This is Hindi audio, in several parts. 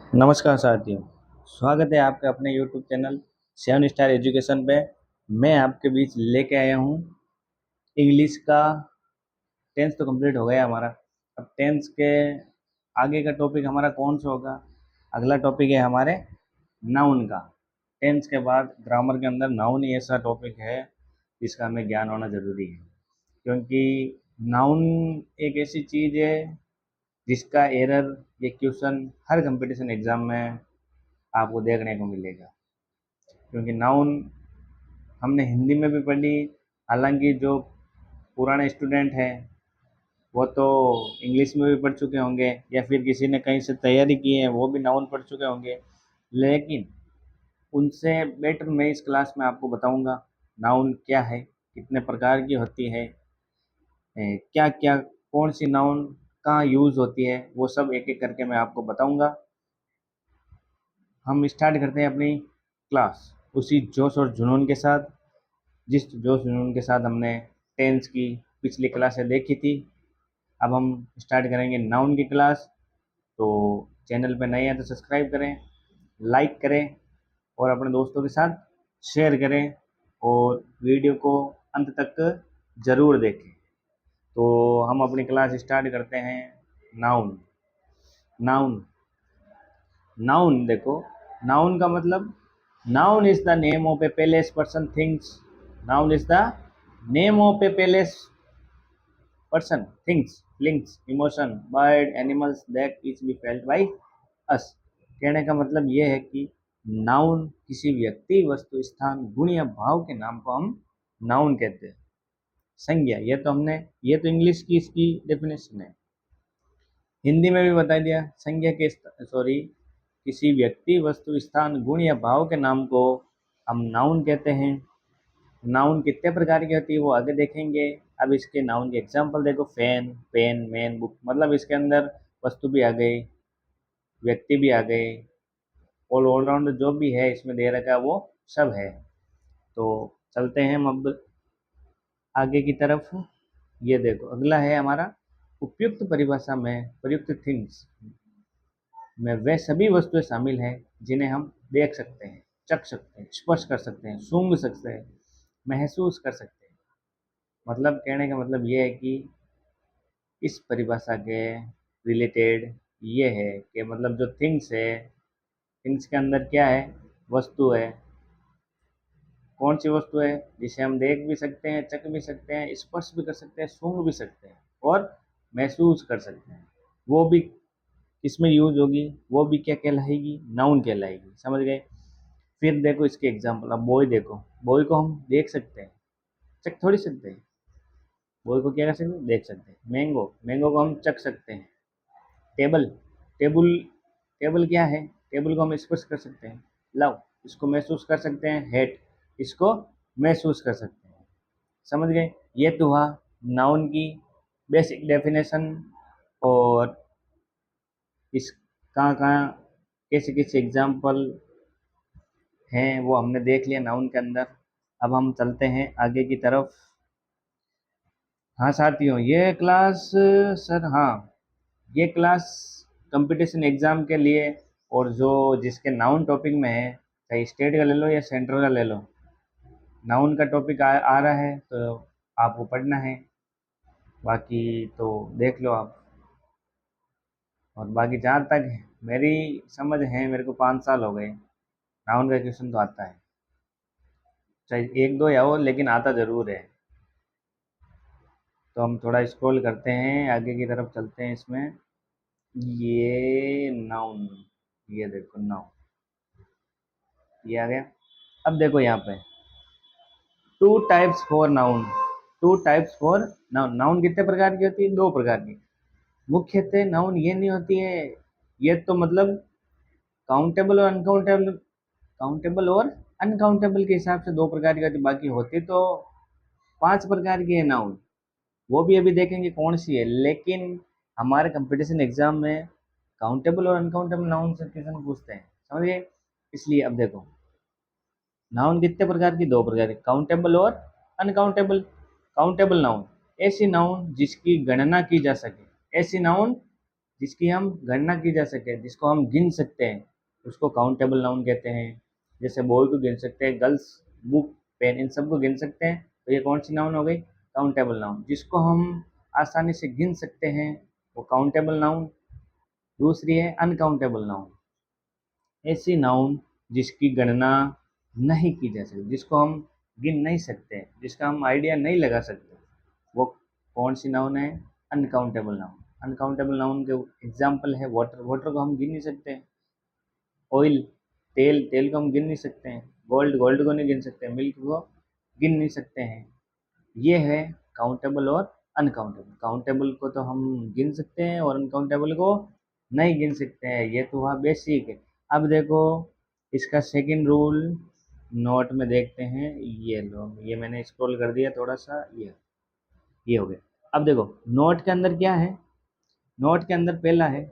नमस्कार साथियों। स्वागत है आपके अपने YouTube चैनल 7 स्टार एजुकेशन पे। मैं आपके बीच लेके आया हूँ इंग्लिश का। 10th तो कंप्लीट हो गया हमारा। अब 10th के आगे का टॉपिक हमारा कौन सा होगा? अगला टॉपिक है हमारे नाउन का। 10th के बाद ग्रामर के अंदर नाउन ही ऐसा टॉपिक है जिसका हमें ज्ञान होना ज़रूरी है, क्योंकि नाउन एक ऐसी चीज़ है जिसका एरर ये क्वेश्चन हर कंपटीशन एग्ज़ाम में आपको देखने को मिलेगा। क्योंकि नाउन हमने हिंदी में भी पढ़ी, हालांकि जो पुराने स्टूडेंट हैं वो तो इंग्लिश में भी पढ़ चुके होंगे, या फिर किसी ने कहीं से तैयारी की है वो भी नाउन पढ़ चुके होंगे। लेकिन उनसे बेटर मैं इस क्लास में आपको बताऊंगा नाउन क्या है, कितने प्रकार की होती है, क्या क्या कौन सी नाउन कहाँ यूज़ होती है, वो सब एक एक करके मैं आपको बताऊंगा। हम स्टार्ट करते हैं अपनी क्लास उसी जोश और जुनून के साथ, जिस जोश जुनून के साथ हमने टेंस की पिछली क्लासें देखी थी। अब हम स्टार्ट करेंगे नाउन की क्लास। तो चैनल पे नए हैं तो सब्सक्राइब करें, लाइक करें और अपने दोस्तों के साथ शेयर करें, और वीडियो को अंत तक ज़रूर देखें। तो हम अपनी क्लास स्टार्ट करते हैं। नाउन। नाउन नाउन देखो, नाउन का मतलब noun is the name of a place, person, things. Noun is the name of a place, person, things, feelings, emotion, bird, animals that is be felt by us. कहने का मतलब ये है कि नाउन किसी व्यक्ति, वस्तु, स्थान, गुण या भाव के नाम को हम नाउन कहते हैं। संज्ञा, ये तो इंग्लिश की इसकी डेफिनेशन है। हिंदी में भी बता दिया, संज्ञा के सॉरी किसी व्यक्ति, वस्तु, स्थान, गुण या भाव के नाम को हम नाउन कहते हैं। नाउन कितने प्रकार की होती है वो आगे देखेंगे। अब इसके नाउन के एग्जाम्पल देखो, फैन, पेन, मैन, बुक। मतलब इसके अंदर वस्तु भी आ गई, व्यक्ति भी आ गए, ऑलराउंड जो भी है इसमें दे रखा है वो सब है। तो चलते हैं हम अब आगे की तरफ। ये देखो, अगला है हमारा उपयुक्त परिभाषा में प्रयुक्त थिंग्स में वे सभी वस्तुएं शामिल हैं जिन्हें हम देख सकते हैं, चख सकते हैं, स्पर्श कर सकते हैं, सूंघ सकते हैं, महसूस कर सकते हैं। मतलब कहने का मतलब ये है कि इस परिभाषा के रिलेटेड ये है कि मतलब जो थिंग्स है, थिंग्स के अंदर क्या है? वस्तु है। कौन सी वस्तु है? जिसे हम देख भी सकते हैं, चख भी सकते हैं, स्पर्श भी कर सकते हैं, सूंघ भी सकते हैं और महसूस कर सकते हैं। वो भी किसमें यूज होगी? वो भी क्या कहलाएगी? नाउन कहलाएगी। समझ गए? फिर देखो इसके एग्जाम्पल। अब बॉय देखो, बॉय को हम देख सकते हैं, चख थोड़ी सकते हैं। बॉय को क्या कर सकते हैं? देख सकते हैं। मैंगो, मैंगो को हम चख सकते हैं। टेबल, टेबल, टेबल क्या है? टेबल को हम स्पर्श कर सकते हैं। लव, इसको महसूस कर सकते हैं। हेट, इसको महसूस कर सकते हैं। समझ गए? ये तो हुआ नाउन की बेसिक डेफिनेशन। और इस कहाँ कहाँ कैसे कैसे एग्जाम्पल हैं वो हमने देख लिया नाउन के अंदर। अब हम चलते हैं आगे की तरफ। हाँ साथियों, ये क्लास, सर हाँ, ये क्लास कंपटीशन एग्ज़ाम के लिए, और जो जिसके नाउन टॉपिक में है, चाहे स्टेट का ले लो या सेंट्रल का ले लो, नाउन का टॉपिक आ रहा है तो आपको पढ़ना है। बाकी तो देख लो आप। और बाकी जहाँ तक मेरी समझ है, मेरे को 5 साल हो गए, नाउन का क्वेश्चन तो आता है, चाहे एक दो या हो, लेकिन आता ज़रूर है। तो हम थोड़ा स्क्रॉल करते हैं, आगे की तरफ चलते हैं इसमें। ये नाउन, ये देखो नाउन, ये आ गया। अब देखो यहाँ पे two types for noun. Two types for noun. Noun कितने प्रकार की होती है? 2 प्रकार की। मुख्यतः नाउन ये नहीं होती है, ये तो मतलब काउंटेबल और अनकाउंटेबल, काउंटेबल और अनकाउंटेबल के हिसाब से 2 प्रकार की होती है। बाकी होती तो 5 प्रकार की है नाउन। वो भी अभी देखेंगे कौन सी है। लेकिन हमारे कंपटीशन एग्जाम में काउंटेबल और अनकाउंटेबल नाउन से क्वेश्चन पूछते हैं, समझिए। इसलिए अब देखो, नाउन कितने प्रकार की? 2 प्रकार की, काउंटेबल और अनकाउंटेबल। काउंटेबल नाउन, ऐसी नाउन जिसकी गणना की जा सके। ऐसी नाउन जिसकी हम गणना की जा सके, जिसको हम गिन सकते हैं, उसको काउंटेबल नाउन कहते हैं। जैसे बॉय को गिन सकते हैं, गर्ल्स, बुक, पेन, इन सबको गिन सकते हैं, तो ये कौन सी नाउन हो गई? Countable noun. जिसको हम आसानी से गिन सकते हैं वो काउंटेबल नाउन। दूसरी है अनकाउंटेबल नाउन, ऐसी नाउन जिसकी गणना नहीं की जा सकती, जिसको हम गिन नहीं सकते, जिसका हम आइडिया नहीं लगा सकते, वो कौन सी नाउन है? Uncountable noun. अनकाउंटेबल नाउन के एग्जाम्पल है वाटर, वाटर को हम गिन नहीं सकते। ऑयल, तेल, तेल को हम गिन नहीं सकते हैं। गोल्ड, गोल्ड को नहीं गिन सकते। मिल्क को गिन नहीं सकते हैं। ये है काउंटेबल और अनकाउंटेबल। काउंटेबल को तो हम गिन सकते हैं और अनकाउंटेबल को नहीं गिन सकते हैं। ये तो हुआ बेसिक है। अब देखो इसका सेकंड रूल नोट में देखते हैं। ये लो, ये मैंने स्क्रॉल कर दिया थोड़ा सा, ये हो गया। अब देखो नोट के अंदर क्या है? नोट के अंदर पहला है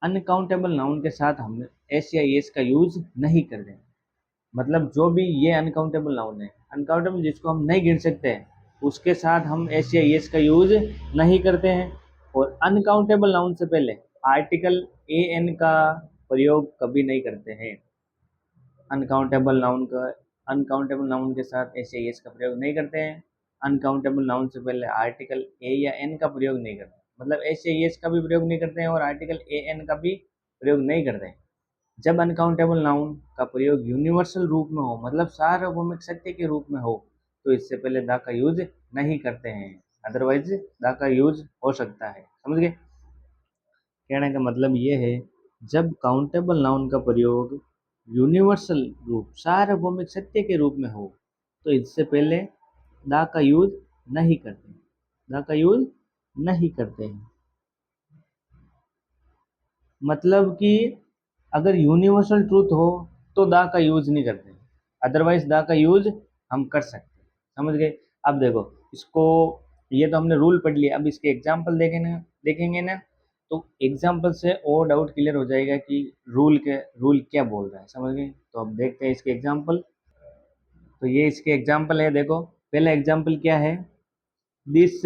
अनकाउंटेबल नाउन के साथ हम एस या एस का यूज नहीं करते। मतलब जो भी ये अनकाउंटेबल नाउन है, अनकाउंटेबल जिसको हम नहीं गिन सकते हैं, उसके साथ हम एस या एस का यूज नहीं करते हैं। और अनकाउंटेबल नाउन से पहले आर्टिकल ए एन का प्रयोग कभी नहीं करते हैं। अनकाउंटेबल नाउन के साथ एस या एस का प्रयोग नहीं करते हैं। अनकाउंटेबल नाउन से पहले आर्टिकल ए या एन का प्रयोग नहीं करते, मतलब एस या एस का भी प्रयोग नहीं करते हैं और आर्टिकल ए एन का भी प्रयोग नहीं करते हैं। जब अनकाउंटेबल नाउन का प्रयोग यूनिवर्सल रूप में हो, मतलब सार्वभौमिक सत्य के रूप में हो, तो इससे पहले द का यूज नहीं करते हैं। अदरवाइज द का यूज हो सकता है। समझ गए? कहने का मतलब ये है, जब काउंटेबल नाउन का प्रयोग यूनिवर्सल रूप, सार्वभौमिक सत्य के रूप में हो, तो इससे पहले द का यूज नहीं करते, द का यूज नहीं करते हैं। मतलब कि अगर यूनिवर्सल ट्रूथ हो तो द का यूज नहीं करते, अदरवाइज द का यूज हम कर सकते हैं। समझ गए? अब देखो इसको, ये तो हमने रूल पढ़ लिया, अब इसके एग्जाम्पल देखेंगे ना, तो एग्जाम्पल से और डाउट क्लियर हो जाएगा कि रूल क्या बोल रहा है। समझ गए? तो अब देखते हैं इसके एग्जाम्पल। तो ये इसके एग्जाम्पल है। देखो पहला एग्जाम्पल क्या है? This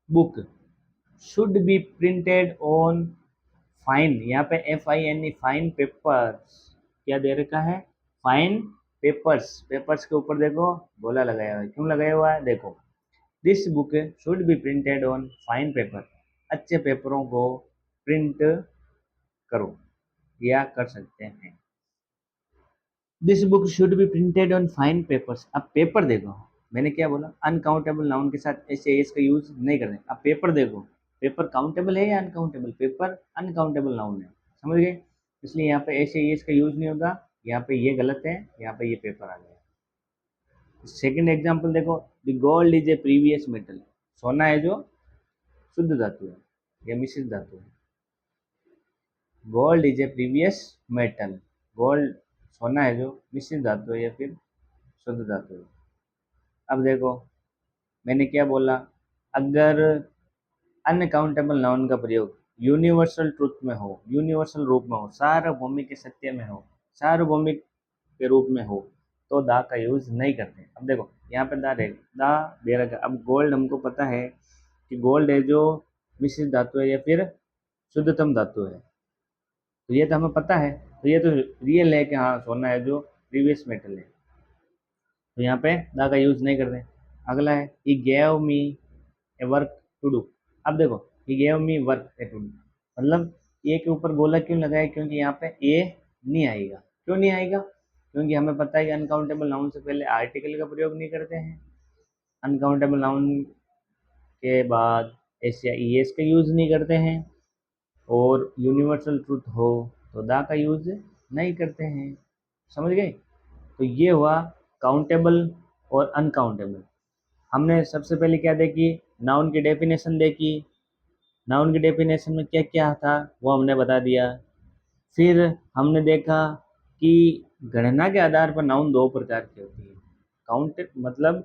book should be printed on fine, यहाँ पे FINE, फाइन पेपर्स, क्या दे रखा है? Fine papers. पेपर्स के ऊपर देखो गोला लगाया हुआ है। क्यों लगाया हुआ है? देखो this book should be printed on fine paper, अच्छे पेपरों को प्रिंट करो या कर सकते हैं। This book should be printed on fine papers. अब पेपर देखो, मैंने क्या बोला? अनकाउंटेबल नाउन के साथ एस का यूज नहीं करते। अब पेपर देखो, पेपर काउंटेबल है या अनकाउंटेबल? पेपर अनकाउंटेबल नाउन है। समझ गए? इसलिए यहाँ पे एस का यूज नहीं होगा। यहाँ पे ये गलत है, यहाँ पे ये पेपर आ गया। सेकंड एग्जांपल देखो, the gold is A previous metal. सोना है जो शुद्ध धातु है या मिश्रित धातु है। Gold is A previous metal, gold सोना है जो मिश्रित धातु है या फिर शुद्ध धातु है। अब देखो मैंने क्या बोला? अगर अनकाउंटेबल नाउन का प्रयोग यूनिवर्सल ट्रुथ में हो, यूनिवर्सल रूप में हो, सार्वभौमिक के सत्य में हो, सार्वभौमिक के रूप में हो, तो दा का यूज नहीं करते। अब देखो यहाँ पे दा दे रखा। अब गोल्ड हमको पता है कि गोल्ड है जो मिश्रित धातु है या फिर शुद्धतम धातु है, तो ये तो हमें पता है। तो ये तो रियल है कि हाँ सोना है जो प्रीवियस मेटल है, तो यहाँ पे दा का यूज नहीं करते। अगला है he gave me A work to do. अब देखो he gave me work A to do, मतलब ए के ऊपर गोला क्यों लगाया? क्योंकि यहाँ पे ए नहीं आएगा। क्यों नहीं आएगा? क्योंकि हमें पता है कि अनकाउंटेबल नाउन से पहले आर्टिकल का प्रयोग नहीं करते हैं। अनकाउंटेबल नाउन के बाद एस या एस का यूज नहीं करते हैं। और यूनिवर्सल ट्रूथ हो तो दा का यूज नहीं करते हैं। समझ गए? तो ये हुआ काउंटेबल और अनकाउंटेबल। हमने सबसे पहले क्या देखी? नाउन की डेफिनेशन देखी। नाउन की डेफिनेशन में क्या क्या था वो हमने बता दिया। फिर हमने देखा कि गणना के आधार पर नाउन दो प्रकार की होती है। काउंट मतलब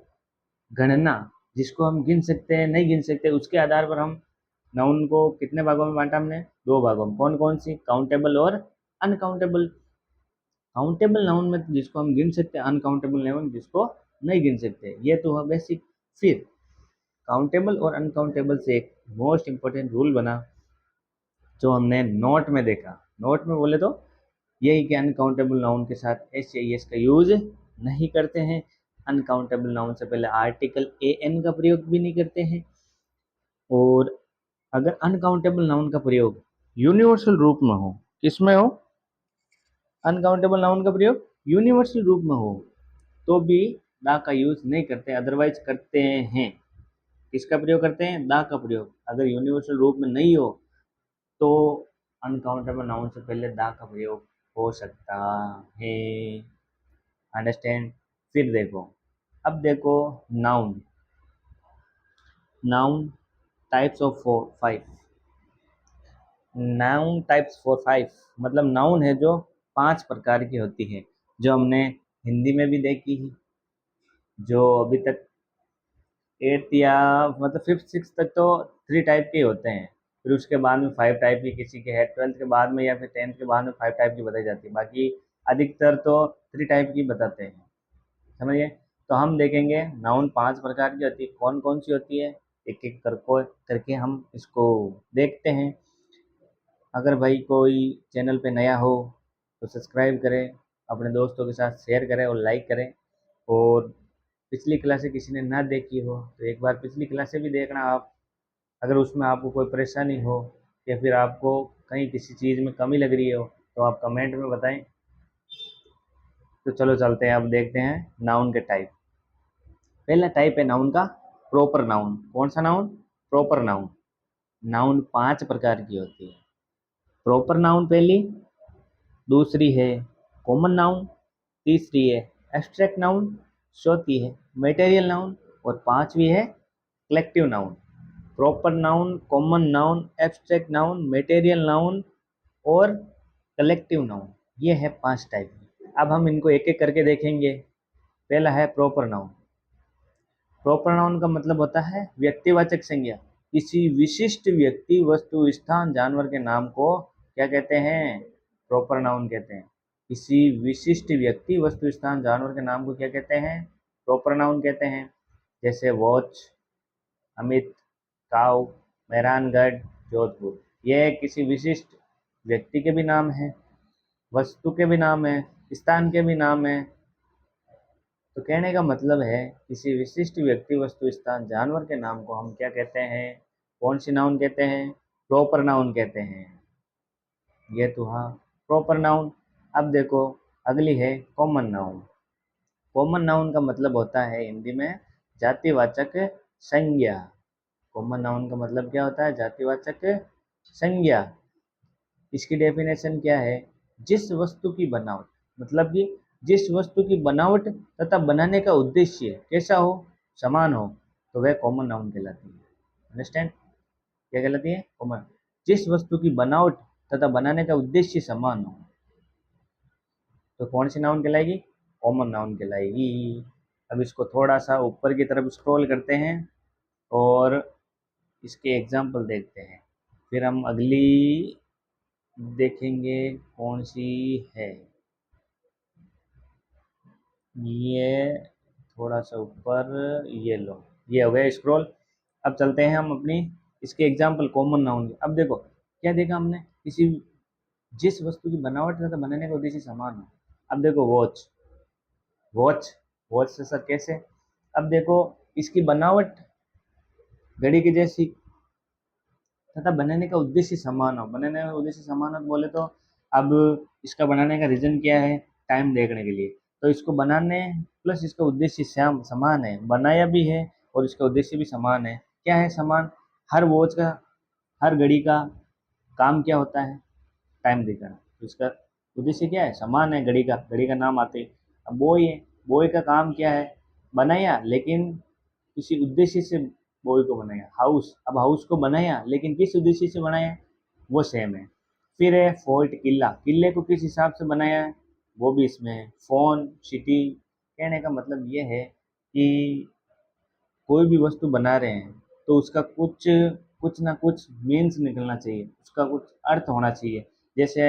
गणना, जिसको हम गिन सकते हैं नहीं गिन सकते, उसके आधार पर हम नाउन को कितने भागों में बांटा? हमने दो भागों में। कौन कौन सी? काउंटेबल और अनकाउंटेबल। काउंटेबल नाउन में जिसको हम गिन सकते हैं, अनकाउंटेबल नाउन जिसको नहीं गिन सकते। ये तो हुआ बेसिक। फिर काउंटेबल और अनकाउंटेबल से एक मोस्ट इंपॉर्टेंट रूल बना जो हमने नोट में देखा, नोट में बोले तो यही कि अनकाउंटेबल नाउन के साथ एस या एस का यूज नहीं करते हैं। अनकाउंटेबल नाउन से पहले आर्टिकल ए एन का प्रयोग भी नहीं करते हैं। और अगर अनकाउंटेबल नाउन का प्रयोग यूनिवर्सल रूप में हो, किसमें हो, अनकाउंटेबल नाउन का प्रयोग यूनिवर्सल रूप में हो, तो भी दा का यूज नहीं करते, अदरवाइज करते हैं। किसका प्रयोग करते हैं, दा का प्रयोग। अगर यूनिवर्सल रूप में नहीं हो तो अनकाउंटेबल नाउन से पहले दा का प्रयोग हो सकता है। अंडरस्टैंड। फिर देखो, अब देखो noun, noun types of 5। Noun types for 5 मतलब नाउन है जो 5 प्रकार की होती है, जो हमने हिंदी में भी देखी है, जो अभी तक 8th या मतलब 5th 6th तक तो 3 टाइप के होते हैं। फिर उसके बाद में 5 टाइप की किसी के है, 12th के बाद में या फिर 10th के बाद में 5 टाइप की बताई जाती है। बाकी अधिकतर तो 3 टाइप की बताते हैं, समझिए। तो हम देखेंगे नाउन 5 प्रकार की होती है, कौन कौन सी होती है, एक एक करके हम इसको देखते हैं। अगर भाई कोई चैनल पे नया हो तो सब्सक्राइब करें, अपने दोस्तों के साथ शेयर करें और लाइक करें। और पिछली क्लासें किसी ने ना देखी हो तो एक बार पिछली क्लासें भी देखना आप। अगर उसमें आपको कोई परेशानी हो या फिर आपको कहीं किसी चीज़ में कमी लग रही हो तो आप कमेंट में बताएं। तो चलो चलते हैं, अब देखते हैं नाउन के टाइप। पहला टाइप है नाउन का प्रॉपर नाउन। कौन सा नाउन, प्रॉपर नाउन। नाउन 5 प्रकार की होती है। प्रॉपर नाउन पहली, दूसरी है कॉमन नाउन, तीसरी है एब्स्ट्रैक्ट नाउन, चौथी है मटेरियल नाउन और पांचवी है collective noun. Proper noun, common noun, abstract noun, material noun और कलेक्टिव नाउन, ये है 5 टाइप। अब हम इनको एक एक करके देखेंगे। पहला है प्रॉपर नाउन। प्रॉपर नाउन का मतलब होता है व्यक्तिवाचक संज्ञा। किसी विशिष्ट व्यक्ति, वस्तु, स्थान, जानवर के नाम को क्या कहते हैं, प्रॉपर नाउन कहते हैं। किसी विशिष्ट व्यक्ति, वस्तु, स्थान, जानवर के नाम को क्या कहते हैं, प्रॉपर नाउन कहते हैं। जैसे वॉच, अमित, काऊ, मेहरानगढ़, जोधपुर, यह किसी विशिष्ट व्यक्ति के भी नाम है, वस्तु के भी नाम है, स्थान के भी नाम है। तो कहने का मतलब है किसी विशिष्ट व्यक्ति, वस्तु, स्थान, जानवर के नाम को हम क्या कहते हैं, कौन सी नाउन कहते हैं, प्रॉपर नाउन कहते हैं। ये तो हाँ प्रॉपर नाउन। अब देखो अगली है कॉमन नाउन। कॉमन नाउन का मतलब होता है हिंदी में जातिवाचक संज्ञा। कॉमन नाउन का मतलब क्या होता है, जातिवाचक संज्ञा। इसकी डेफिनेशन क्या है, जिस वस्तु की बनावट, मतलब कि जिस वस्तु की बनावट तथा बनाने का उद्देश्य कैसा हो, समान हो, तो वह कॉमन नाउन कहलाती है। अंडरस्टैंड, क्या कहलाती है, कॉमन। जिस वस्तु की बनावट तथा बनाने का उद्देश्य समान हो तो कौन सी नाउन कहलाएगी, कॉमन नाउन कहलाएगी। अब इसको थोड़ा सा ऊपर की तरफ स्क्रॉल करते हैं और इसके एग्जाम्पल देखते हैं, फिर हम अगली देखेंगे कौन सी है। ये थोड़ा सा ऊपर, ये लो, ये हो गया स्क्रॉल। अब चलते हैं हम अपनी इसके एग्जाम्पल कॉमन नाउन। अब देखो क्या देखा हमने, किसी जिस वस्तु की बनावट तथा बनाने का उद्देश्य समान हो। अब देखो वॉच, वॉच, वॉच से सर कैसे, अब देखो इसकी बनावट घड़ी की जैसी तथा बनाने का उद्देश्य समान हो। बनाने का उद्देश्य समान हो तो बोले तो अब इसका बनाने का रीजन क्या है, टाइम देखने के लिए। तो इसको बनाने प्लस इसका उद्देश्य समान है, बनाया भी है और इसका उद्देश्य भी समान है। क्या है समान, हर वॉच का, हर घड़ी का काम क्या होता है, टाइम दिखाना। तो इसका उद्देश्य क्या है, समान है, घड़ी का, घड़ी का नाम आते ही। अब बॉय है, बॉय का काम क्या है, बनाया लेकिन किसी उद्देश्य से बॉय को बनाया। हाउस, अब हाउस को बनाया लेकिन किस उद्देश्य से बनाया, वो सेम है। फिर है फोर्ट, किला, किले को किस हिसाब से बनाया है, वो भी इसमें है। फोन, सिटी, कहने का मतलब ये है कि कोई भी वस्तु बना रहे हैं तो उसका कुछ कुछ ना कुछ मीन्स निकलना चाहिए, उसका कुछ अर्थ होना चाहिए। जैसे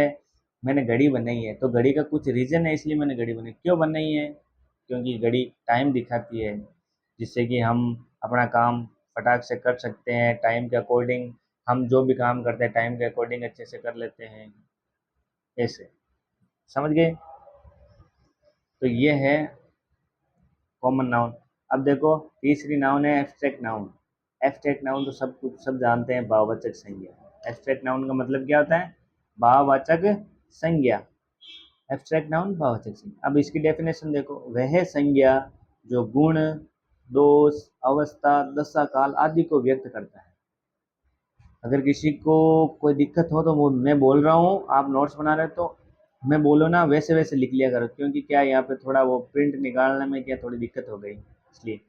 मैंने घड़ी बनाई है तो घड़ी का कुछ रीज़न है, इसलिए मैंने घड़ी बनाई। क्यों बनाई है, क्योंकि घड़ी टाइम दिखाती है, जिससे कि हम अपना काम फटाक से कर सकते हैं, टाइम के अकॉर्डिंग हम जो भी काम करते हैं टाइम के अकॉर्डिंग अच्छे से कर लेते हैं, ऐसे। समझ गए? तो ये है कॉमन नाउन। अब देखो तीसरी नाउन है एब्स्ट्रैक्ट नाउन। एब्स्ट्रैक्ट नाउन तो सब कुछ सब जानते हैं, भाववाचक संज्ञा। एब्स्ट्रैक्ट नाउन का मतलब क्या होता है? भाववाचक संज्ञा। एब्स्ट्रैक्ट नाउन भाववाचक संज्ञा। अब इसकी डेफिनेशन देखो, वह संज्ञा जो गुण, दोष, अवस्था, दशा, काल आदि को व्यक्त करता है। अगर किसी को कोई दिक्कत हो तो वो मैं बोल रहा हूँ, आप नोट्स बना रहे हो तो मैं बोलो ना वैसे वैसे लिख लिया करो, क्योंकि क्या यहाँ पे थोड़ा वो प्रिंट निकालने में क्या थोड़ी दिक्कत हो गई, इसलिए।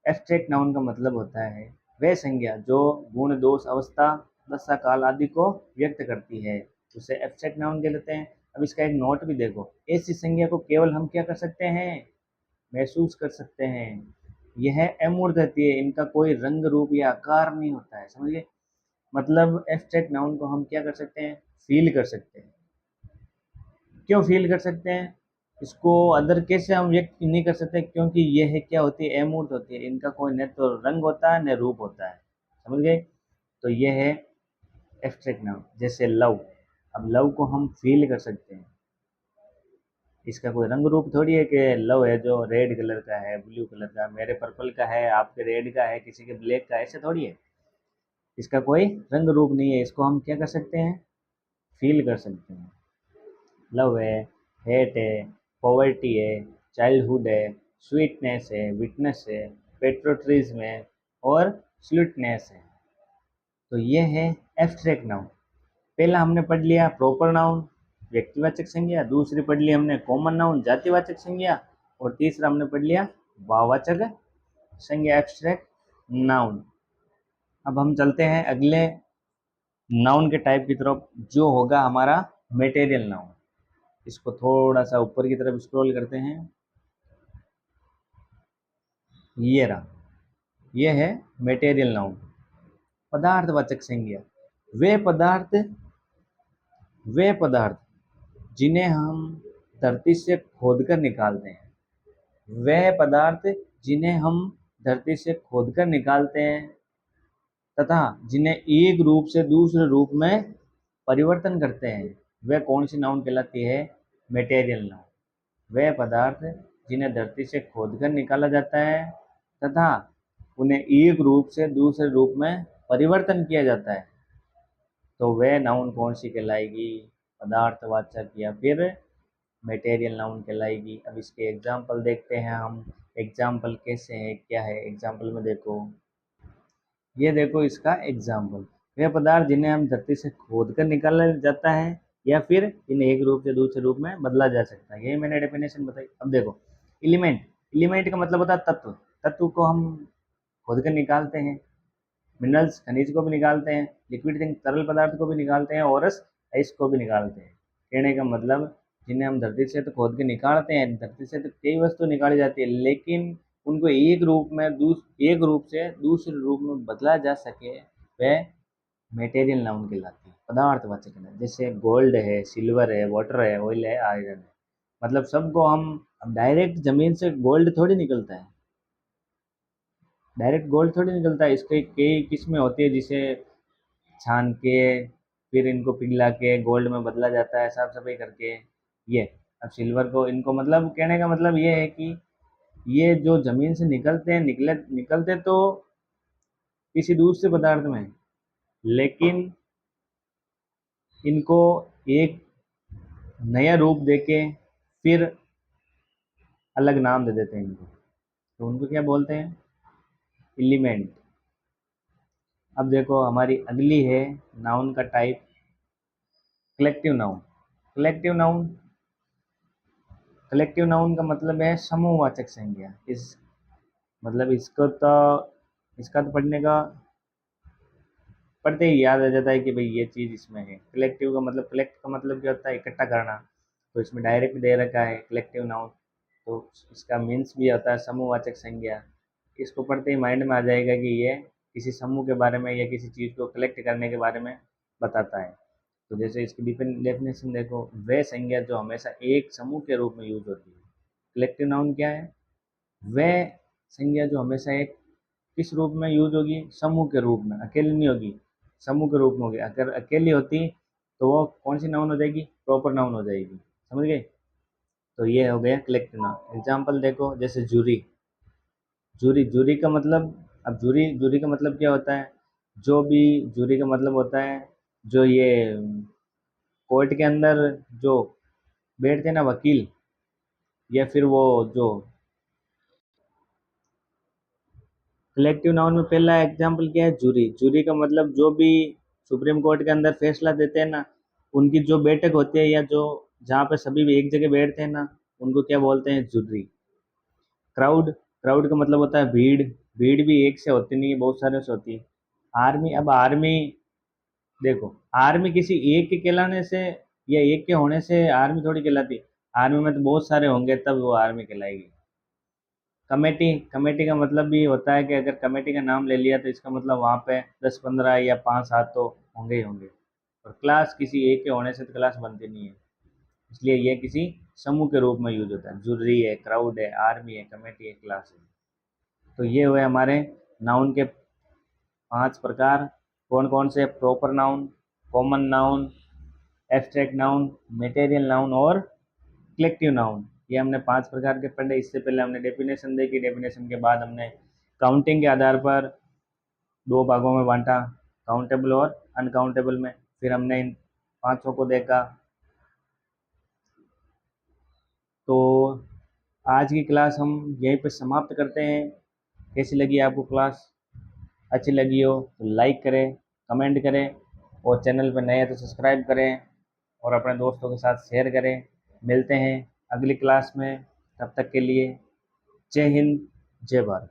एब्स्ट्रैक्ट नाउन का मतलब होता है वह संज्ञा जो गुण, दोष, अवस्था, दशा, काल आदि को व्यक्त करती है, उसे एब्स्ट्रैक्ट नाउन कहते हैं। अब इसका एक नोट भी देखो, ऐसी संज्ञा को केवल हम क्या कर सकते हैं? महसूस कर सकते हैं। यह अमूर्त रहती है, इनका कोई रंग, रूप या आकार नहीं होता है। समझिए? मतलब एब्स्ट्रैक्ट नाउन को हम क्या कर सकते हैं? फील कर सकते हैं। क्यों फील कर सकते हैं? इसको अदर कैसे हम व्यक्त नहीं कर सकते? क्योंकि ये है क्या होती है? अमूर्त होती है, इनका कोई न तो रंग होता है न रूप होता है। समझ गए? तो ये है एब्स्ट्रैक्ट नाउन। जैसे लव, अब लव को हम फील कर सकते हैं, इसका कोई रंग रूप थोड़ी है कि लव है जो रेड कलर का है, ब्लू कलर का, मेरे पर्पल का है, आपके रेड का है, किसी के ब्लैक का, ऐसे थोड़ी है। इसका कोई रंग रूप नहीं है, इसको हम क्या कर सकते हैं? फील कर सकते हैं। लव है, हेट है, पॉवर्टी है, चाइल्डहुड है, स्वीटनेस है, विटनेस है, पेट्रोट्रिज्म है और स्लूटनेस है। तो ये है एब्स्ट्रैक्ट नाउन। पहला हमने पढ़ लिया प्रॉपर नाउन, व्यक्तिवाचक संज्ञा। दूसरी पढ़ ली हमने कॉमन नाउन, जातिवाचक संज्ञा। और तीसरा हमने पढ़ लिया भाववाचक संज्ञा, एब्स्ट्रैक्ट नाउन। अब हम चलते हैं अगले नाउन के टाइप की तरफ, जो होगा हमारा मेटेरियल नाउन। इसको थोड़ा सा ऊपर की तरफ स्क्रॉल करते हैं। ये रहा, ये है मेटेरियल नाउन, पदार्थवाचक संज्ञा। वे पदार्थ, वे पदार्थ जिन्हें हम धरती से खोदकर निकालते हैं, वे पदार्थ जिन्हें हम धरती से खोदकर निकालते हैं तथा जिन्हें एक रूप से दूसरे रूप में परिवर्तन करते हैं, वह कौन सी नाउन कहलाती है? Material noun. वह पदार्थ जिन्हें धरती से खोदकर निकाला जाता है तथा उन्हें एक रूप से दूसरे रूप में परिवर्तन किया जाता है, तो वह नाउन कौन सी कहलाएगी? पदार्थवाचक या फिर मटेरियल नाउन कहलाएगी। अब इसके एग्जाम्पल देखते हैं हम। एग्जाम्पल कैसे है, क्या है? एग्जाम्पल में देखो, ये देखो इसका एग्जाम्पल, वे पदार्थ जिन्हें हम धरती से खोद कर निकाला जाता है या फिर इन्हें एक रूप से दूसरे रूप में बदला जा सकता है। यही मैंने डेफिनेशन बताई। अब देखो एलिमेंट, एलिमेंट का मतलब होता है तत्व। तत्व को हम खोद कर निकालते हैं, मिनरल्स खनिज को भी निकालते हैं, लिक्विड थिंग तरल पदार्थ को भी निकालते हैं, औरस आइस को भी निकालते हैं। कहने का मतलब जिन्हें हम धरती से तो खोद के निकालते हैं, धरती से तो कई वस्तु निकाली जाती है, लेकिन उनको एक रूप में एक रूप से दूसरे रूप में बदला जा सके, वह मेटेरियल नाउन कहलाती है, पदार्थवाचक है। जैसे गोल्ड है, सिल्वर है, वाटर है, ऑयल है, आयरन है। मतलब सबको हम, अब डायरेक्ट जमीन से गोल्ड थोड़ी निकलता है, डायरेक्ट गोल्ड थोड़ी निकलता है। इसके कई किस्में होती है जिसे छान के फिर इनको पिघला के गोल्ड में बदला जाता है, साफ सफाई करके। ये अब सिल्वर को, इनको मतलब कहने का मतलब ये है कि ये जो जमीन से निकलते हैं, निकलते तो किसी दूसरे पदार्थ में, लेकिन इनको एक नया रूप देके फिर अलग नाम दे देते हैं इनको, तो उनको क्या बोलते हैं? एलिमेंट। अब देखो हमारी अगली है नाउन का type, collective noun. Collective noun, collective noun का मतलब है समूहवाचक संज्ञा। इस मतलब इसको तो, इसका तो पढ़ते ही याद आ जाता है कि भाई ये चीज़ इसमें है। कलेक्टिव का मतलब, कलेक्ट का मतलब क्या होता है? इकट्ठा करना। तो इसमें डायरेक्ट दे रखा है कलेक्टिव नाउन, तो इसका मीन्स भी होता है समूहवाचक संज्ञा। इसको पढ़ते ही माइंड में आ जाएगा कि ये किसी समूह के बारे में या किसी चीज़ को कलेक्ट करने के बारे में बताता है। तो जैसे इसकी डेफिनेशन देखो, वह संज्ञा जो हमेशा एक समूह के रूप में यूज होती है। कलेक्टिव नाउन क्या है? वह संज्ञा जो हमेशा एक किस रूप में यूज होगी? समूह के रूप में, अकेले नहीं होगी, समूह के रूप में हो गई। अगर अकेली होती तो वो कौन सी नाउन हो जाएगी, प्रॉपर नाउन हो जाएगी। समझ गए? तो ये हो गया कलेक्टिव नाउन। एग्जाम्पल देखो, जैसे जूरी। जूरी, जूरी का मतलब, अब जूरी, जूरी का मतलब क्या होता है, जो भी, जूरी का मतलब होता है जो ये कोर्ट के अंदर जो बैठते हैं ना वकील, या फिर वो जो कलेक्टिव नाउन में पहला एग्जाम्पल क्या है, जूरी। जूरी का मतलब जो भी सुप्रीम कोर्ट के अंदर फैसला देते हैं ना, उनकी जो बैठक होती है, या जो जहाँ पे सभी भी एक जगह बैठते हैं ना, उनको क्या बोलते हैं, जूरी। क्राउड, क्राउड का मतलब होता है भीड़। भीड़ भी एक से होती नहीं है, बहुत सारे से होती है। आर्मी, अब आर्मी देखो, आर्मी किसी एक के कहलाने से या एक के होने से आर्मी थोड़ी कहलाती। आर्मी में तो बहुत सारे होंगे तब वो आर्मी कहलाएगी। कमेटी, कमेटी का मतलब भी होता है कि अगर कमेटी का नाम ले लिया तो इसका मतलब वहाँ पे 10-15 या 5-7 तो होंगे ही होंगे। और क्लास किसी एक के होने से तो क्लास बनती नहीं है, इसलिए ये किसी समूह के रूप में यूज होता है। जूरी है, क्राउड है, आर्मी है, कमेटी है, क्लास है। तो ये हुए हमारे नाउन के 5 प्रकार। कौन कौन से, proper noun, common noun, abstract noun, material noun और कलेक्टिव नाउन। ये हमने 5 प्रकार के पढ़े। इससे पहले हमने डेफिनेशन देखी, डेफिनेशन के बाद हमने काउंटिंग के आधार पर 2 भागों में बांटा, काउंटेबल और अनकाउंटेबल में। फिर हमने इन पांचों को देखा। तो आज की क्लास हम यहीं पर समाप्त करते हैं। कैसी लगी आपको क्लास? अच्छी लगी हो तो लाइक करें, कमेंट करें, और चैनल पर नए हैं तो सब्सक्राइब करें, और अपने दोस्तों के साथ शेयर करें। मिलते हैं अगली क्लास में, तब तक के लिए जय हिंद, जय भारत।